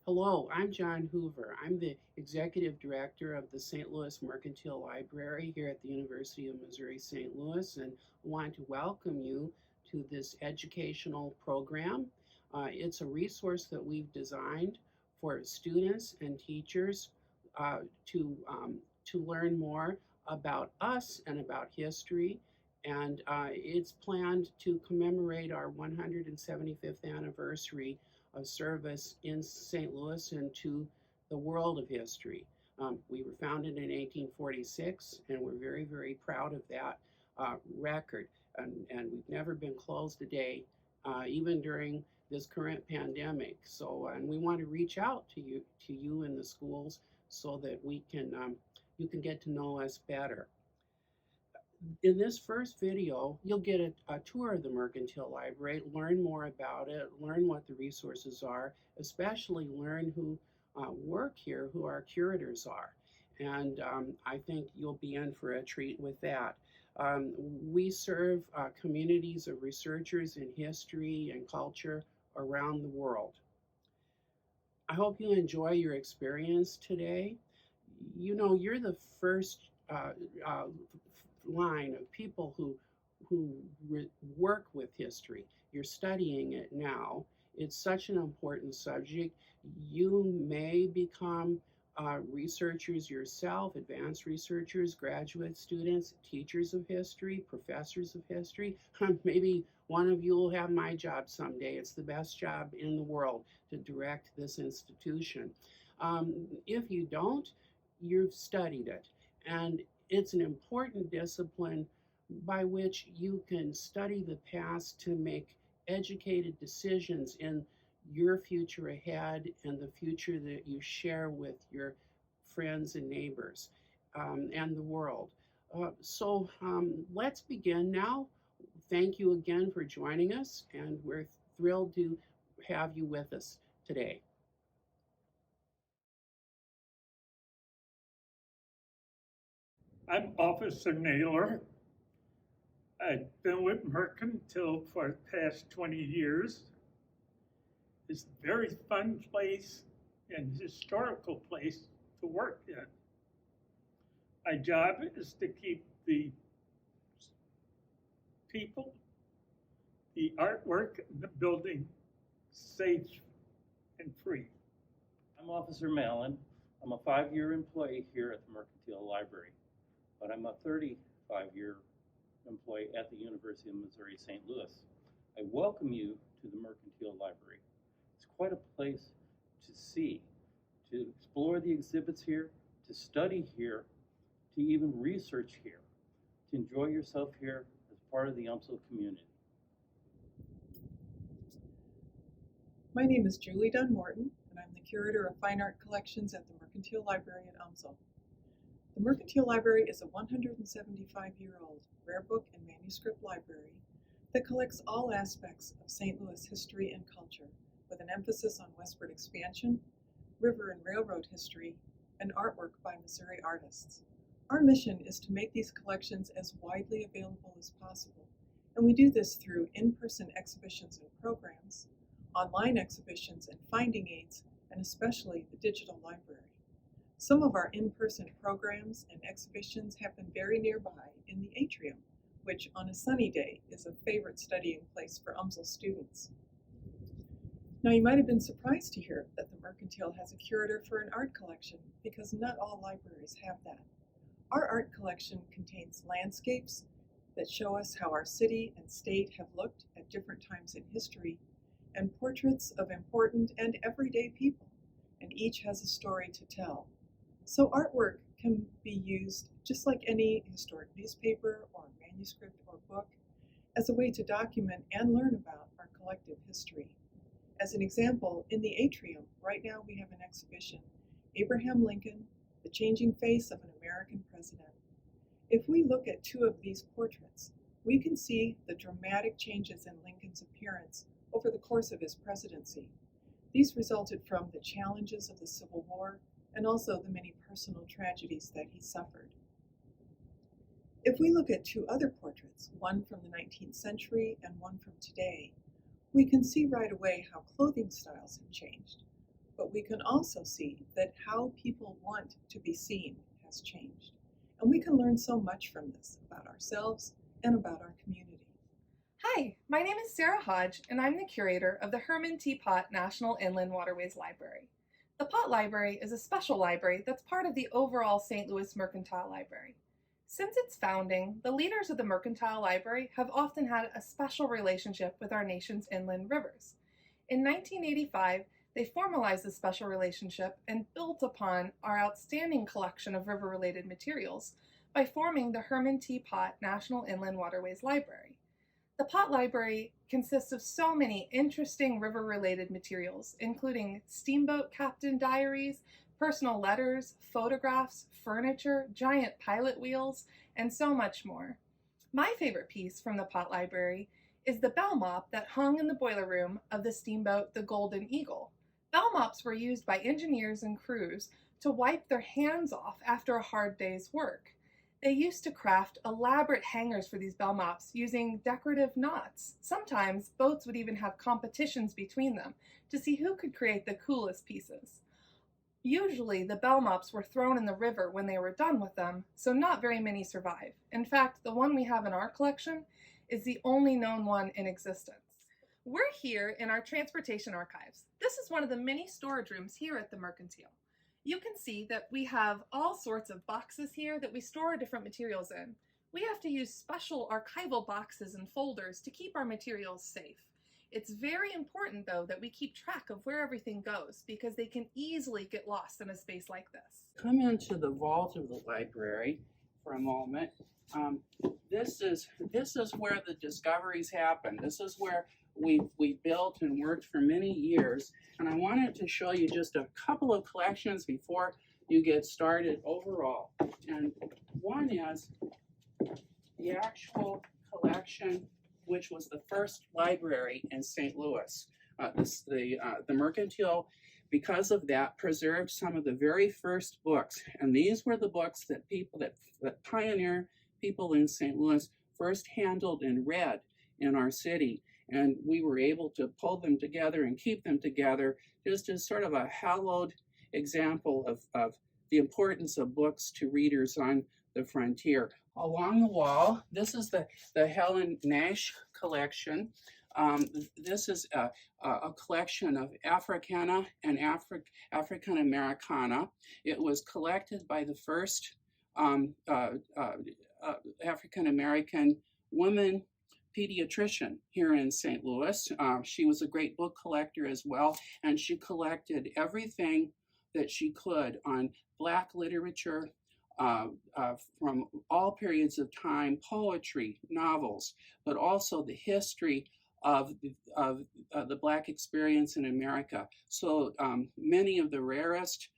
Hello, I'm John Hoover. I'm the Executive Director of the St. Louis Mercantile Library here at the University of Missouri St. Louis, and want to welcome you to this educational program. It's a resource that we've designed for students and teachers uh, to, um, to learn more about us and about history. And it's planned to commemorate our 175th anniversary of service in St. Louis and to the world of history. We were founded in 1846, and we're very, very proud of that record. And we've never been closed a day, even during this current pandemic. So, and we want to reach out to you in the schools, so that you can get to know us better. In this first video, you'll get a tour of the Mercantile Library, learn more about it, learn what the resources are, especially learn who work here, who our curators are. And I think you'll be in for a treat with that. We serve communities of researchers in history and culture around the world. I hope you enjoy your experience today. You know, you're the first line of people who work with history. You're studying it now. It's such an important subject. You may become researchers yourself, advanced researchers, graduate students, teachers of history, professors of history. Maybe one of you will have my job someday. It's the best job in the world to direct this institution. If you don't, you've studied it. And it's an important discipline by which you can study the past to make educated decisions in your future ahead and the future that you share with your friends and neighbors and the world. Let's begin now. Thank you again for joining us, and we're thrilled to have you with us today. I'm Officer Naylor. I've been with Mercantile for the past 20 years. It's a very fun place and historical place to work in. My job is to keep the people, the artwork, and the building safe and free. I'm Officer Mallon. I'm a 5-year employee here at the Mercantile Library, but I'm a 35-year employee at the University of Missouri St. Louis. I welcome you to the Mercantile Library. It's quite a place to see, to explore the exhibits here, to study here, to even research here, to enjoy yourself here as part of the UMSL community. My name is Julie Dunn-Morton, and I'm the Curator of Fine Art Collections at the Mercantile Library at UMSL. The Mercantile Library is a 175-year-old rare book and manuscript library that collects all aspects of St. Louis history and culture, with an emphasis on westward expansion, river and railroad history, and artwork by Missouri artists. Our mission is to make these collections as widely available as possible, and we do this through in-person exhibitions and programs, online exhibitions and finding aids, and especially the digital library. Some of our in-person programs and exhibitions happen very nearby in the atrium, which on a sunny day is a favorite studying place for UMSL students. Now, you might have been surprised to hear that the Mercantile has a curator for an art collection, because not all libraries have that. Our art collection contains landscapes that show us how our city and state have looked at different times in history, and portraits of important and everyday people, and each has a story to tell. So artwork can be used just like any historic newspaper or manuscript or book as a way to document and learn about our collective history. As an example, in the atrium, right now we have an exhibition, Abraham Lincoln, the Changing Face of an American President. If we look at two of these portraits, we can see the dramatic changes in Lincoln's appearance over the course of his presidency. These resulted from the challenges of the Civil War and also the many personal tragedies that he suffered. If we look at two other portraits, one from the 19th century and one from today, we can see right away how clothing styles have changed. But we can also see that how people want to be seen has changed. And we can learn so much from this about ourselves and about our community. Hi, my name is Sarah Hodge, and I'm the curator of the Herman T. Pott National Inland Waterways Library. The Pott Library is a special library that's part of the overall St. Louis Mercantile Library. Since its founding, the leaders of the Mercantile Library have often had a special relationship with our nation's inland rivers. In 1985, they formalized this special relationship and built upon our outstanding collection of river-related materials by forming the Herman T. Pott National Inland Waterways Library. The Pott Library consists of so many interesting river-related materials, including steamboat captain diaries, personal letters, photographs, furniture, giant pilot wheels, and so much more. My favorite piece from the Pott Library is the bell mop that hung in the boiler room of the steamboat the Golden Eagle. Bell mops were used by engineers and crews to wipe their hands off after a hard day's work. They used to craft elaborate hangers for these bell mops using decorative knots. Sometimes boats would even have competitions between them to see who could create the coolest pieces. Usually the bell mops were thrown in the river when they were done with them, so not very many survive. In fact, the one we have in our collection is the only known one in existence. We're here in our transportation archives. This is one of the many storage rooms here at the Mercantile. You can see that we have all sorts of boxes here that we store different materials in. We have to use special archival boxes and folders to keep our materials safe. It's very important, though, that we keep track of where everything goes because they can easily get lost in a space like this. Come into the vault of the library for a moment. This is where the discoveries happen. This is where we built and worked for many years. And I wanted to show you just a couple of collections before you get started overall. And one is the actual collection, which was the first library in St. Louis. The Mercantile, because of that, preserved some of the very first books. And these were the books that pioneer people in St. Louis first handled and read in our city. And we were able to pull them together and keep them together just as sort of a hallowed example of the importance of books to readers on the frontier. Along the wall, this is the Helen Nash collection. This is a collection of Africana and African Americana. It was collected by the first African American woman pediatrician here in St. Louis. She was a great book collector as well, and she collected everything that she could on Black literature from all periods of time, poetry, novels, but also the history of the Black experience in America. So many of the rarest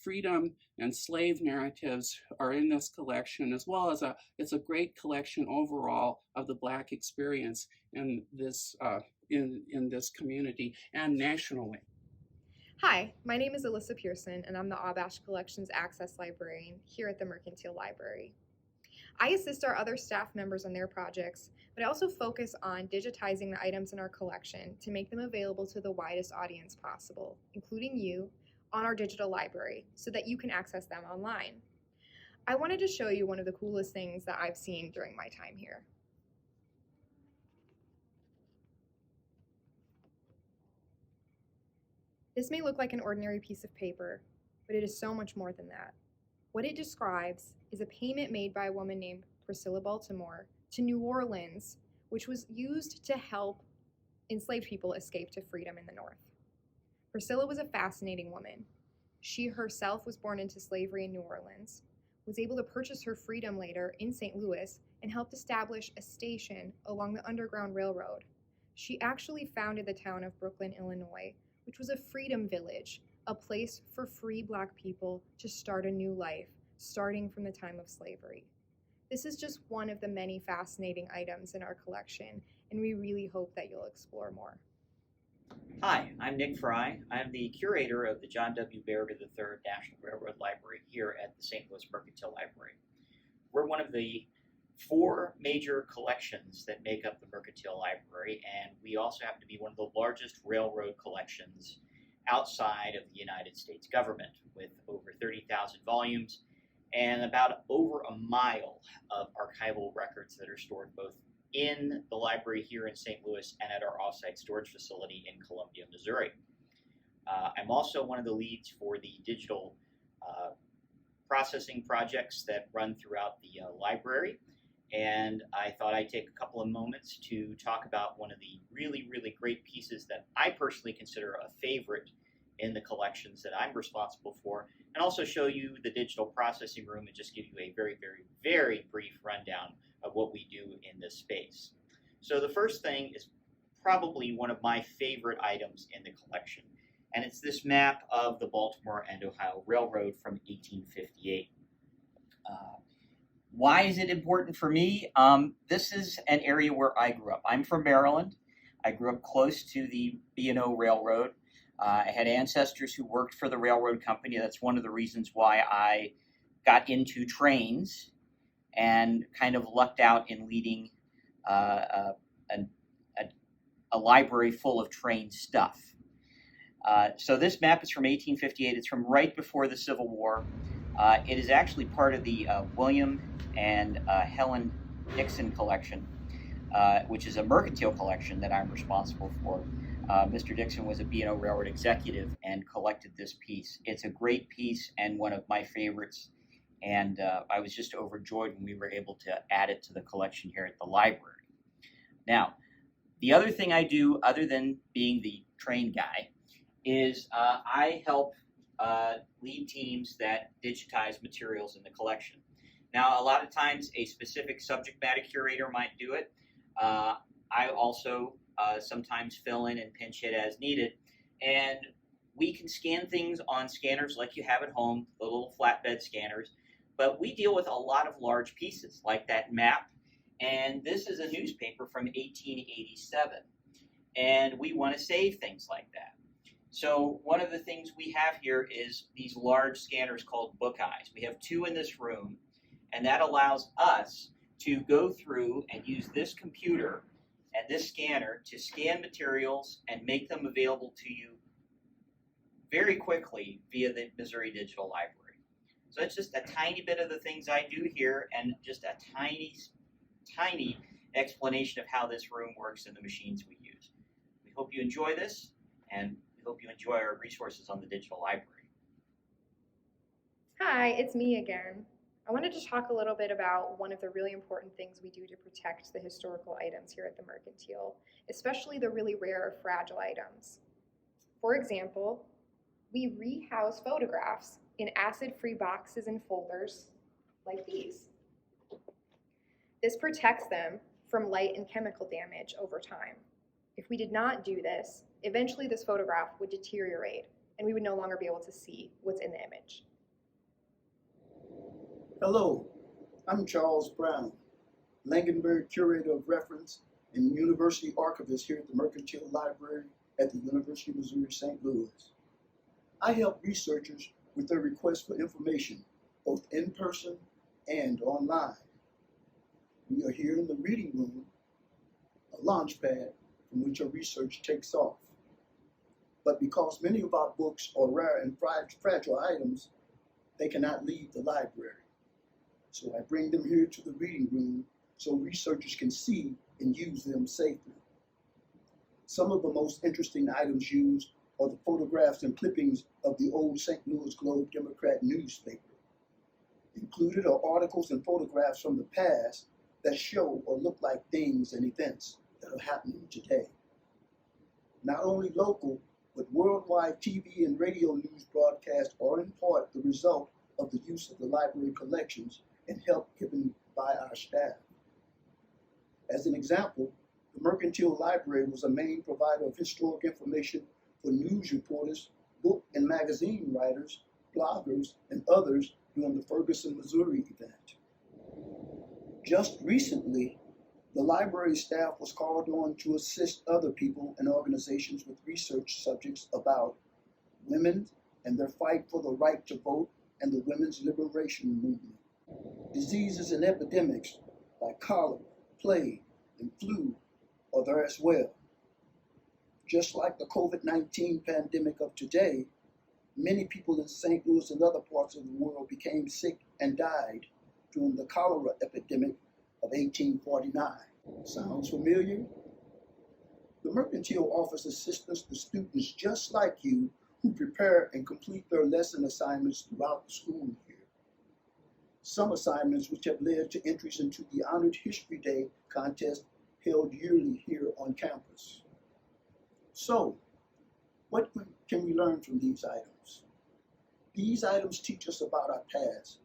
freedom and slave narratives are in this collection, as well as it's a great collection overall of the Black experience in this community and nationally. Hi, my name is Alyssa Pearson, and I'm the Wabash Collections Access Librarian here at the Mercantile Library. I assist our other staff members on their projects, but I also focus on digitizing the items in our collection to make them available to the widest audience possible, including you, on our digital library so that you can access them online. I wanted to show you one of the coolest things that I've seen during my time here. This may look like an ordinary piece of paper, but it is so much more than that. What it describes is a payment made by a woman named Priscilla Baltimore to New Orleans, which was used to help enslaved people escape to freedom in the North. Priscilla was a fascinating woman. She herself was born into slavery in New Orleans, was able to purchase her freedom later in St. Louis, and helped establish a station along the Underground Railroad. She actually founded the town of Brooklyn, Illinois, which was a freedom village, a place for free Black people to start a new life, starting from the time of slavery. This is just one of the many fascinating items in our collection, and we really hope that you'll explore more. Hi, I'm Nick Fry. I'm the curator of the John W. Baird III National Railroad Library here at the St. Louis Mercantile Library. We're one of the 4 major collections that make up the Mercantile Library, and we also happen to be one of the largest railroad collections outside of the United States government, with over 30,000 volumes and about over a mile of archival records that are stored both in the library here in St. Louis and at our offsite storage facility in Columbia, Missouri. I'm also one of the leads for the digital processing projects that run throughout the library. And I thought I'd take a couple of moments to talk about one of the really, really great pieces that I personally consider a favorite in the collections that I'm responsible for, and also show you the digital processing room and just give you a very, very, very brief rundown of what we do in this space. So the first thing is probably one of my favorite items in the collection, and it's this map of the Baltimore and Ohio Railroad from 1858. Why is it important for me? This is an area where I grew up. I'm from Maryland. I grew up close to the B&O Railroad. I had ancestors who worked for the railroad company. That's one of the reasons why I got into trains and kind of lucked out in leading a library full of train stuff. So this map is from 1858. It's from right before the Civil War. It is actually part of the William and Helen Dixon collection, which is a mercantile collection that I'm responsible for. Mr. Dixon was a B&O Railroad executive and collected this piece. It's a great piece and one of my favorites, and I was just overjoyed when we were able to add it to the collection here at the library. Now, the other thing I do, other than being the train guy, is I help lead teams that digitize materials in the collection. Now, a lot of times a specific subject matter curator might do it. I also sometimes fill in and pinch hit as needed. And we can scan things on scanners like you have at home, the little flatbed scanners, but we deal with a lot of large pieces like that map. And this is a newspaper from 1887. And we want to save things like that. So one of the things we have here is these large scanners called book eyes. We have 2 in this room, and that allows us to go through and use this computer and this scanner to scan materials and make them available to you very quickly via the Missouri Digital Library. So that's just a tiny bit of the things I do here, and just a tiny, tiny explanation of how this room works and the machines we use. We hope you enjoy this, and we hope you enjoy our resources on the digital library. Hi, it's me again. I wanted to talk a little bit about one of the really important things we do to protect the historical items here at the Mercantile, especially the really rare or fragile items. For example, we rehouse photographs in acid-free boxes and folders like these. This protects them from light and chemical damage over time. If we did not do this, eventually this photograph would deteriorate and we would no longer be able to see what's in the image. Hello, I'm Charles Brown, Langenberg Curator of Reference and University Archivist here at the Mercantile Library at the University of Missouri St. Louis. I help researchers with their requests for information, both in person and online. We are here in the reading room, a launch pad from which your research takes off. But because many of our books are rare and fragile items, they cannot leave the library. So I bring them here to the reading room so researchers can see and use them safely. Some of the most interesting items used are the photographs and clippings of the old St. Louis Globe Democrat newspaper. Included are articles and photographs from the past that show or look like things and events that are happening today. Not only local, but worldwide TV and radio news broadcasts are in part the result of the use of the library collections and help given by our staff. As an example, the Mercantile Library was a main provider of historic information for news reporters, book and magazine writers, bloggers, and others during the Ferguson, Missouri event. Just recently, the library staff was called on to assist other people and organizations with research subjects about women and their fight for the right to vote and the women's liberation movement. Diseases and epidemics like cholera, plague, and flu are there as well. Just like the COVID-19 pandemic of today, many people in St. Louis and other parts of the world became sick and died during the cholera epidemic of 1849. Sounds familiar? The Mercantile offers assistance to students just like you who prepare and complete their lesson assignments throughout the school year. Some assignments which have led to entries into the Honored History Day contest held yearly here on campus. So, what can we learn from these items? These items teach us about our past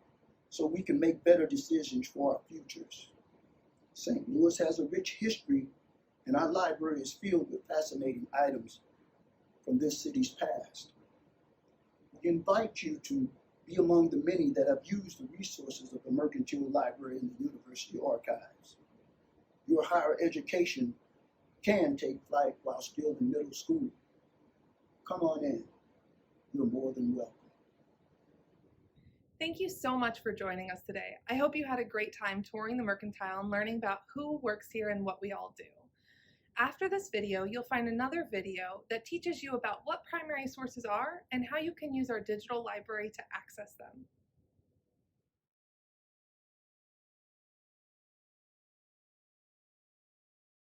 so we can make better decisions for our futures. St. Louis has a rich history, and our library is filled with fascinating items from this city's past. We invite you to be among the many that have used the resources of the Mercantile Library and the University Archives. Your higher education can take flight while still in middle school. Come on in. You're more than welcome. Thank you so much for joining us today. I hope you had a great time touring the Mercantile and learning about who works here and what we all do. After this video, you'll find another video that teaches you about what primary sources are and how you can use our digital library to access them.